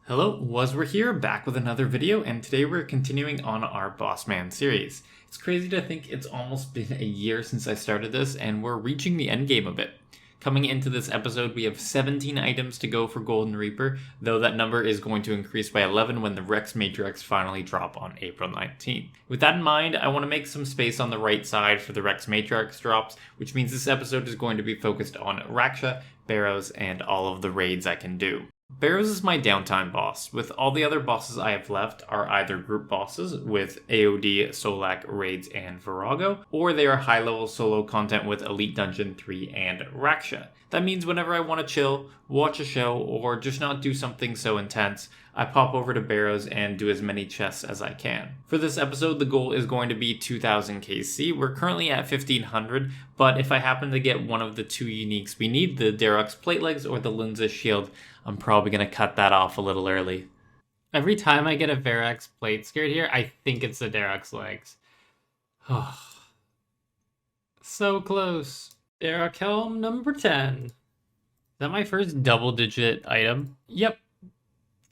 Hello, Waswere here, back with another video, and today we're continuing on our Boss Man series. It's crazy to think it's almost been a year since I started this, and we're reaching the end game a bit. Coming into this episode, we have 17 items to go for Golden Reaper, though that number is going to increase by 11 when the Rex Matriarch finally drop on April 19th. With that in mind, I want to make some space on the right side for the Rex Matriarch drops, which means this episode is going to be focused on Raksha, Barrows, and all of the raids I can do. Barrows is my downtime boss, with all the other bosses I have left are either group bosses with AoD, Solak, Raids, and Virago, or they are high-level solo content with Elite Dungeon 3 and Raksha. That means whenever I want to chill, watch a show, or just not do something so intense, I pop over to Barrows and do as many chests as I can. For this episode, the goal is going to be 2000 KC. We're currently at 1500, but if I happen to get one of the two uniques we need, the Darok's Plate Legs or the Linza's Shield, I'm probably going to cut that off a little early. Every time I get a Varrock's Plate scared here, I think it's the Darok's Legs. Oh, so close. Darok Helm number 10. Is that my first double-digit item? Yep.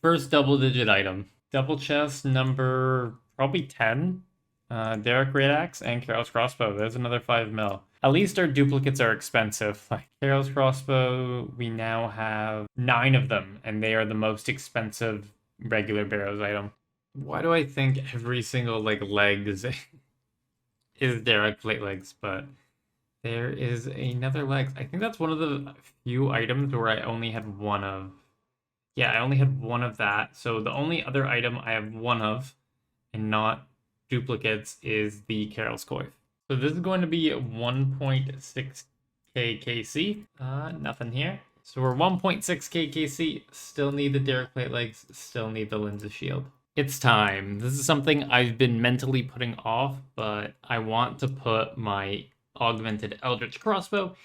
First double-digit item. Double chest number probably 10. Darok Great Axe and Carol's Crossbow. There's another 5 mil. At least our duplicates are expensive. Like Carol's Crossbow, we now have 9 of them, and they are the most expensive regular Barrows item. Why do I think every single leg is Darok Plate Legs, but there is another leg. I think that's one of the few items where I only had one of. Yeah, I only had one of that. So the only other item I have one of, and not duplicates, is the Carol's Coif. So this is going to be 1.6k KC. Nothing here. So we're 1.6k KC. Still need the Darok Plate Legs. Still need the Linza's Shield. It's time. This is something I've been mentally putting off, but I want to put my augmented Eldritch Crossbow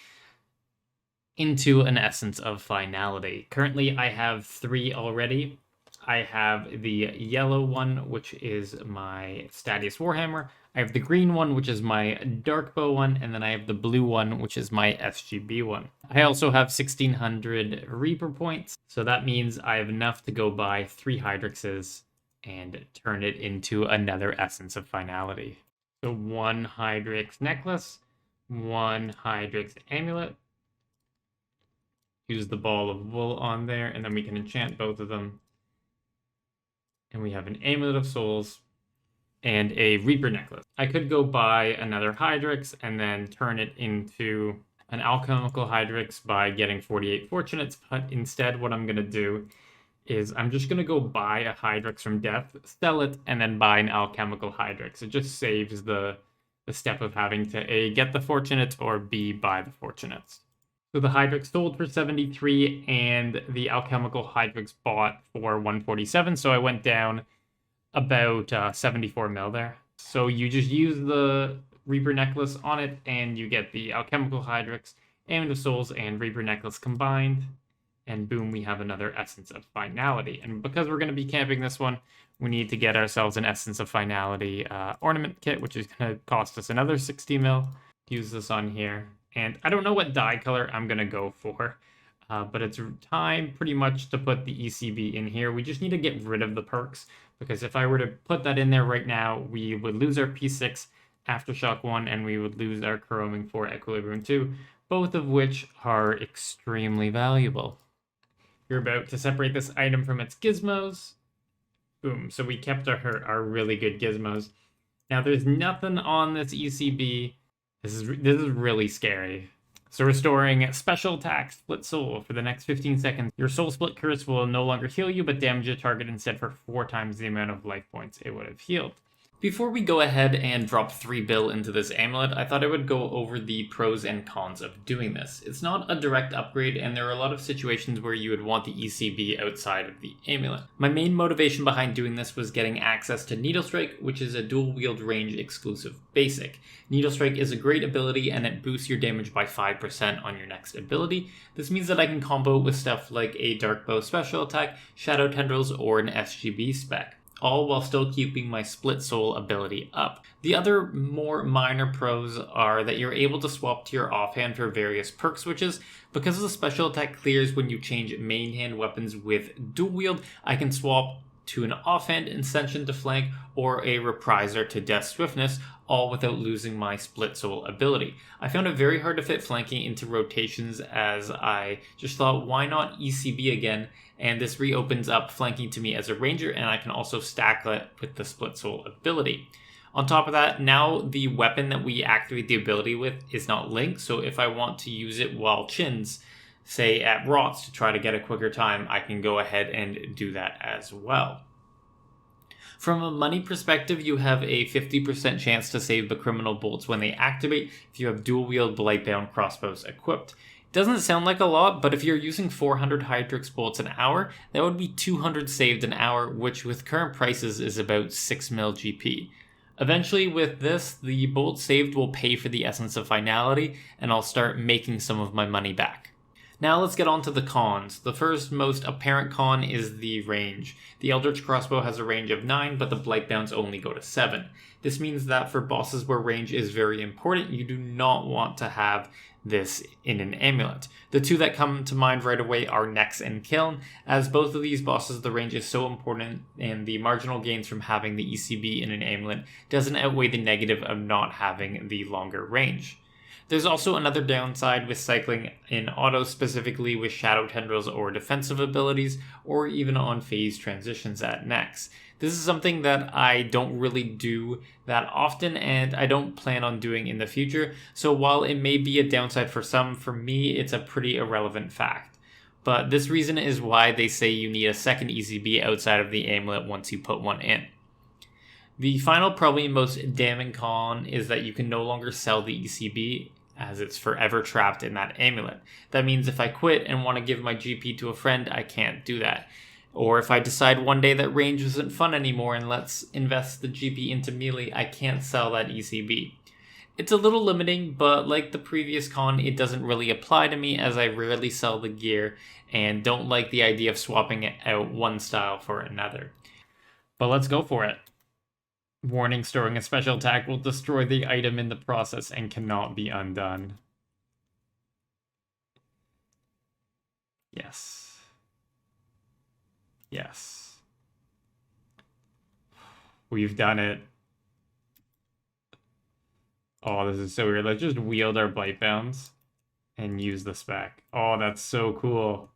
into an essence of finality. Currently, I have 3 already. I have the yellow one, which is my Stadius Warhammer. I have the green one, which is my Dark Bow one, and then I have the blue one, which is my SGB one. I also have 1600 Reaper points, so that means I have enough to go buy 3 Hydrixes and turn it into another Essence of Finality. So 1 Hydrix necklace, 1 Hydrix amulet. Use the ball of wool on there, and then we can enchant both of them. And we have an Amulet of Souls and a Reaper necklace. I could go buy another Hydrix and then turn it into an alchemical Hydrix by getting 48 Fortunates, but instead what I'm going to do is I'm just going to go buy a Hydrix from Death, sell it, and then buy an alchemical Hydrix. It just saves the step of having to A, get the Fortunates, or B, buy the Fortunates. So the Hydrix sold for 73, and the alchemical Hydrix bought for 147, so I went down about 74 mil there. So you just use the Reaper necklace on it, and you get the alchemical Hydrix, Amulet of Souls, and Reaper necklace combined, and boom, we have another Essence of Finality. And because we're going to be camping this one, we need to get ourselves an Essence of Finality ornament kit, which is going to cost us another 60 mil. Use this on here. And I don't know what dye color I'm going to go for, but it's time pretty much to put the ECB in here. We just need to get rid of the perks, because if I were to put that in there right now, we would lose our P6 Aftershock 1, and we would lose our Corroming 4 Equilibrium 2, both of which are extremely valuable. You're about to separate this item from its gizmos. Boom, so we kept our really good gizmos. Now there's nothing on this ECB. This is really scary. So restoring special attack, split soul for the next 15 seconds. Your soul split curse will no longer heal you, but damage your target instead for 4 times the amount of life points it would have healed. Before we go ahead and drop 3 bill into this amulet, I thought I would go over the pros and cons of doing this. It's not a direct upgrade, and there are a lot of situations where you would want the ECB outside of the amulet. My main motivation behind doing this was getting access to Needle Strike, which is a dual wield range exclusive basic. Needle Strike is a great ability, and it boosts your damage by 5% on your next ability. This means that I can combo with stuff like a Dark Bow special attack, Shadow Tendrils, or an SGB spec. all while still keeping my split soul ability up. The other more minor pros are that you're able to swap to your offhand for various perk switches. Because the special attack clears when you change main hand weapons with dual wield, I can swap to an offhand Ascension to flank or a Repriser to Death Swiftness, all without losing my Split Soul ability. I found it very hard to fit flanking into rotations, as I just thought, why not ECB again? And this reopens up flanking to me as a ranger, and I can also stack that with the Split Soul ability. On top of that, now the weapon that we activate the ability with is not linked, so if I want to use it while chins, say at Rots to try to get a quicker time, I can go ahead and do that as well. From a money perspective, you have a 50% chance to save the criminal bolts when they activate if you have dual wield Blightbound crossbows equipped. Doesn't sound like a lot, but if you're using 400 Hydrix bolts an hour, that would be 200 saved an hour, which with current prices is about 6 mil GP. Eventually with this, the bolt saved will pay for the Essence of Finality, and I'll start making some of my money back. Now let's get on to the cons. The first most apparent con is the range. The Eldritch Crossbow has a range of 9, but the Blightbounds only go to 7. This means that for bosses where range is very important, you do not want to have this in an amulet. The two that come to mind right away are Nex and Kiln, as both of these bosses the range is so important, and the marginal gains from having the ECB in an amulet doesn't outweigh the negative of not having the longer range. There's also another downside with cycling in auto, specifically with Shadow Tendrils or defensive abilities, or even on phase transitions at Nex. This is something that I don't really do that often, and I don't plan on doing in the future, so while it may be a downside for some, for me it's a pretty irrelevant fact. But this reason is why they say you need a second ECB outside of the amulet once you put one in. The final, probably most damning con is that you can no longer sell the ECB, as it's forever trapped in that amulet. That means if I quit and want to give my GP to a friend, I can't do that. Or if I decide one day that range isn't fun anymore and let's invest the GP into melee, I can't sell that ECB. It's a little limiting, but like the previous con, it doesn't really apply to me as I rarely sell the gear and don't like the idea of swapping it out one style for another. But let's go for it. Warning, storing a special attack will destroy the item in the process and cannot be undone. Yes. Yes. We've done it. Oh, this is so weird. Let's just wield our Blightbounds and use the spec. Oh, that's so cool.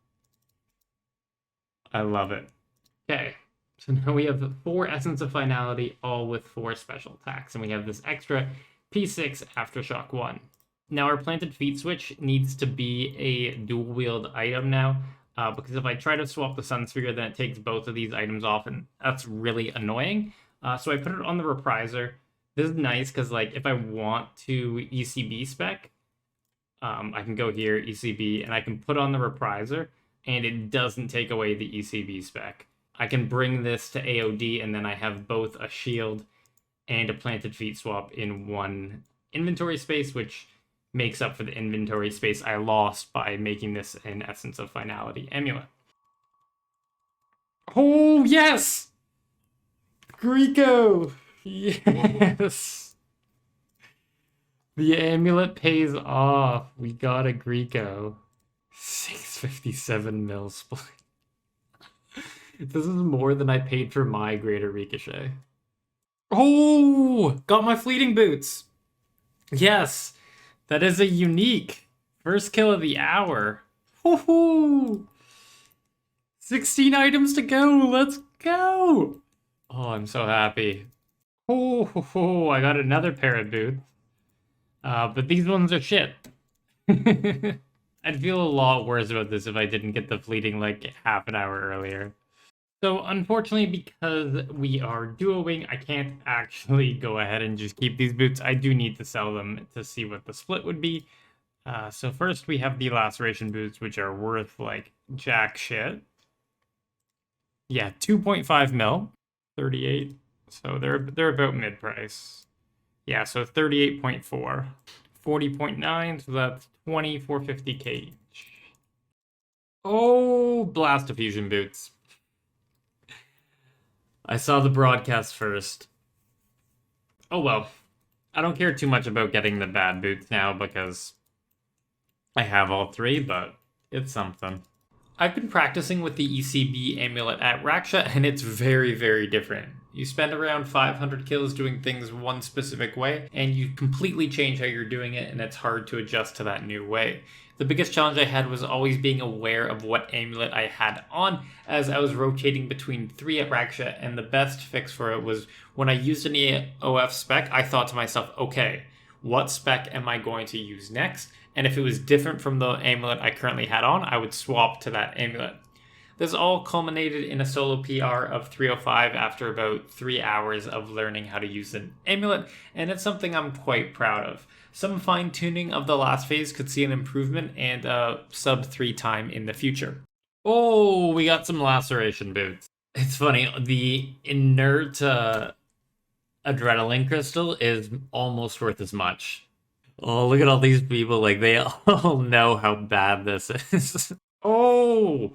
I love it. Okay. So now we have 4 Essence of Finality, all with 4 special attacks, and we have this extra P6 Aftershock 1. Now our Planted Feet switch needs to be a dual wield item now, because if I try to swap the Sun Sphere, then it takes both of these items off, and that's really annoying. So I put it on the Repriser. This is nice, because like if I want to ECB spec, I can go here, ECB, and I can put on the Repriser, and it doesn't take away the ECB spec. I can bring this to AOD, and then I have both a shield and a Planted Feet swap in one inventory space, which makes up for the inventory space I lost by making this an Essence of Finality amulet. Oh, yes! Greco! Yes! The amulet pays off. We got a Greco. 657 mil split. This is more than I paid for my Greater Ricochet. Oh! Got my Fleeting Boots! Yes! That is a unique first kill of the hour. Woohoo! 16 items to go! Let's go! Oh, I'm so happy. Oh, I got another pair of boots. But these ones are shit. I'd feel a lot worse about this if I didn't get the fleeting like half an hour earlier. So unfortunately, because we are duoing, I can't actually go ahead and just keep these boots. I do need to sell them to see what the split would be. So first we have the Laceration boots, which are worth like jack shit. Yeah, 2.5 mil, 38. So they're about mid price. Yeah, so 38.4, 40.9. So that's 2450k each. Oh, Blast Diffusion boots. I saw the broadcast first. Oh well. I don't care too much about getting the bad boots now because I have all three, but it's something. I've been practicing with the ECB amulet at Raksha, and it's very, very different. You spend around 500 kills doing things one specific way, and you completely change how you're doing it, and it's hard to adjust to that new way. The biggest challenge I had was always being aware of what amulet I had on as I was rotating between 3 at Raksha, and the best fix for it was when I used an EOF spec, I thought to myself, okay, what spec am I going to use next? And if it was different from the amulet I currently had on, I would swap to that amulet. This all culminated in a solo PR of 305 after about 3 hours of learning how to use an amulet, and it's something I'm quite proud of. Some fine-tuning of the last phase could see an improvement and a sub-3 time in the future. Oh, we got some laceration boots. It's funny, the inert adrenaline crystal is almost worth as much. Oh, look at all these people, like, they all know how bad this is. Oh!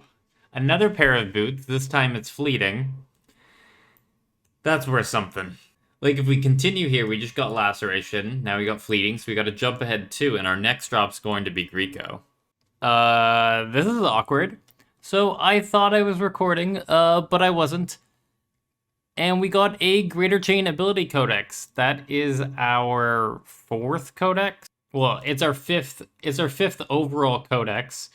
Another pair of boots, this time it's fleeting. That's worth something. Like, if we continue here, we just got laceration, now we got fleeting, so we gotta jump ahead too, and our next drop's going to be Greco. This is awkward. So, I thought I was recording, but I wasn't. And we got a Greater Chain Ability Codex. That is our 4th codex. Well, it's our fifth overall codex,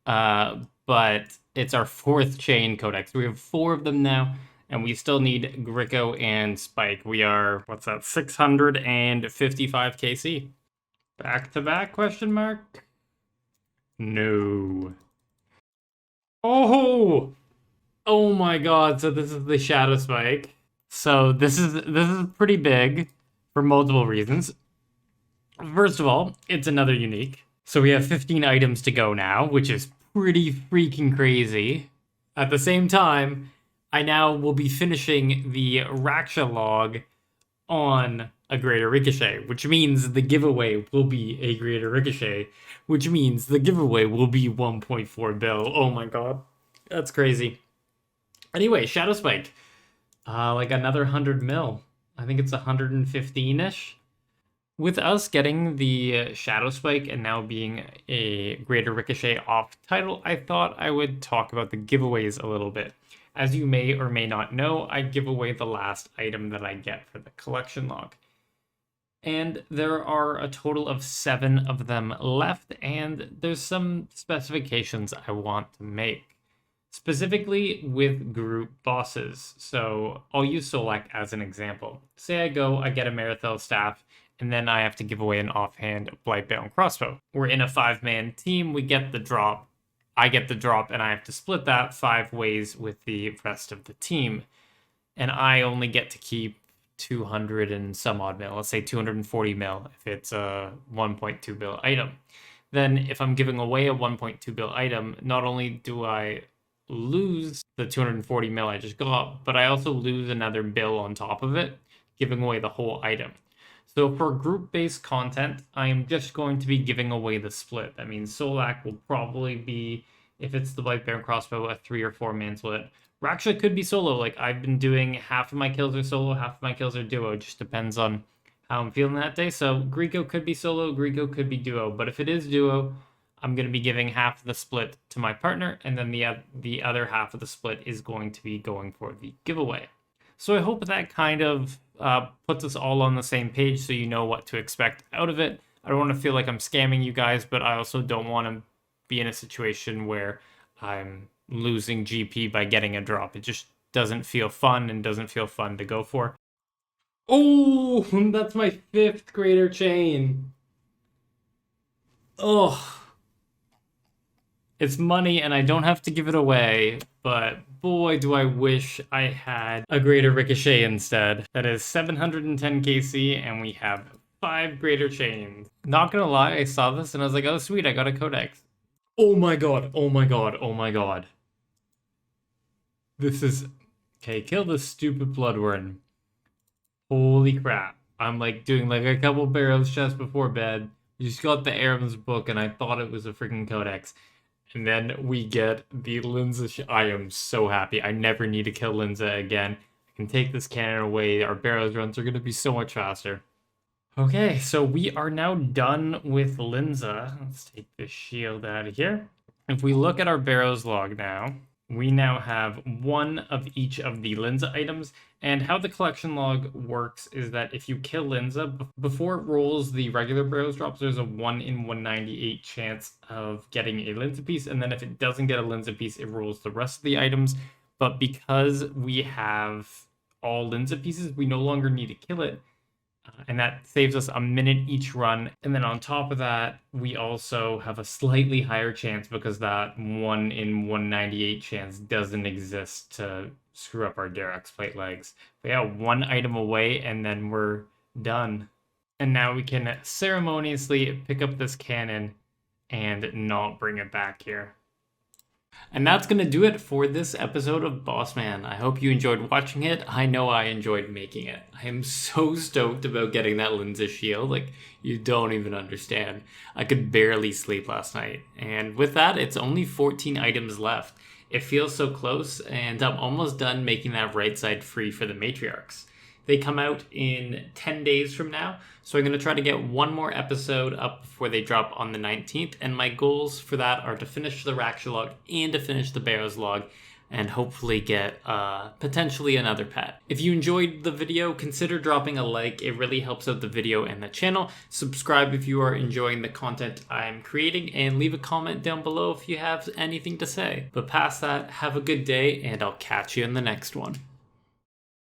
but it's our 4th chain codex. We have 4 of them now, and we still need Greco and Spike. We are, what's that, 655 KC. Back to back, question mark? No. Oh! Oh my god, so this is the Shadow Spike. So this is pretty big for multiple reasons. First of all, it's another unique. So we have 15 items to go now, which is pretty freaking crazy. At the same time, I now will be finishing the Raksha log on a Greater Ricochet, which means the giveaway will be a Greater Ricochet, which means the giveaway will be 1.4 bill. Oh my god. That's crazy. Anyway, Shadow Spike. Like another 100 mil. I think it's 115-ish. With us getting the Shadow Spike and now being a Greater Ricochet off title, I thought I would talk about the giveaways a little bit. As you may or may not know, I give away the last item that I get for the collection log. And there are a total of 7 of them left, and there's some specifications I want to make. Specifically with group bosses. So I'll use Solak as an example. Say I get a Marathel staff, and then I have to give away an offhand Blightbound crossbow. We're in a 5-man team, we get the drop. I get the drop, and I have to split that 5 ways with the rest of the team. And I only get to keep 200 and some odd mil, let's say 240 mil if it's a 1.2 bill item. Then if I'm giving away a 1.2 bill item, not only do I lose the 240 mil I just got, but I also lose another bill on top of it, giving away the whole item. So for group-based content, I am just going to be giving away the split. That means Solak will probably be, if it's the Blightbound crossbow, a 3 or 4 man split. Raksha could be solo. Like, I've been doing half of my kills are solo, half of my kills are duo. It just depends on how I'm feeling that day. So Greco could be solo, Greco could be duo. But if it is duo, I'm going to be giving half of the split to my partner, and then the other half of the split is going to be going for the giveaway. So I hope that kind of puts us all on the same page so you know what to expect out of it. I don't want to feel like I'm scamming you guys, but I also don't want to be in a situation where I'm losing GP by getting a drop. It just doesn't feel fun and doesn't feel fun to go for. Oh, that's my 5th Greater Chain. Oh. It's money and I don't have to give it away, but boy do I wish I had a Greater Ricochet instead. That is 710 KC and we have 5 Greater Chains. Not gonna lie, I saw this and I was like, oh sweet, I got a codex. Oh my god, oh my god, oh my god. This is... Okay, kill this stupid bloodworm. Holy crap. I'm like doing like a couple Barrows chests before bed. You just got the Arabs book and I thought it was a freaking codex. And then we get the Linza. I am so happy. I never need to kill Linza again. and take this cannon away, our Barrows runs are going to be so much faster. Okay, so we are now done with Linza. Let's take this shield out of here. If we look at our Barrows log now, we now have one of each of the Linza items. And how the collection log works is that if you kill Linza, before it rolls the regular Barrows drops, there's a 1 in 198 chance of getting a Linza piece. And then if it doesn't get a Linza piece, it rolls the rest of the items. But because we have all Linza pieces, we no longer need to kill it. And that saves us a minute each run. And then on top of that, we also have a slightly higher chance because that 1 in 198 chance doesn't exist to screw up our Derek's plate legs. But yeah, one item away and then we're done. And now we can ceremoniously pick up this cannon and not bring it back here. And that's going to do it for this episode of Bossman. I hope you enjoyed watching it. I know I enjoyed making it. I am so stoked about getting that Linza shield. Like, you don't even understand. I could barely sleep last night. And with that, it's only 14 items left. It feels so close, and I'm almost done making that right side free for the Matriarchs. They come out in 10 days from now, so I'm going to try to get one more episode up before they drop on the 19th, and my goals for that are to finish the Raksha log and to finish the Barrows log, and hopefully get potentially another pet. If you enjoyed the video, consider dropping a like. It really helps out the video and the channel. Subscribe if you are enjoying the content I'm creating, and leave a comment down below if you have anything to say. But past that, have a good day, and I'll catch you in the next one.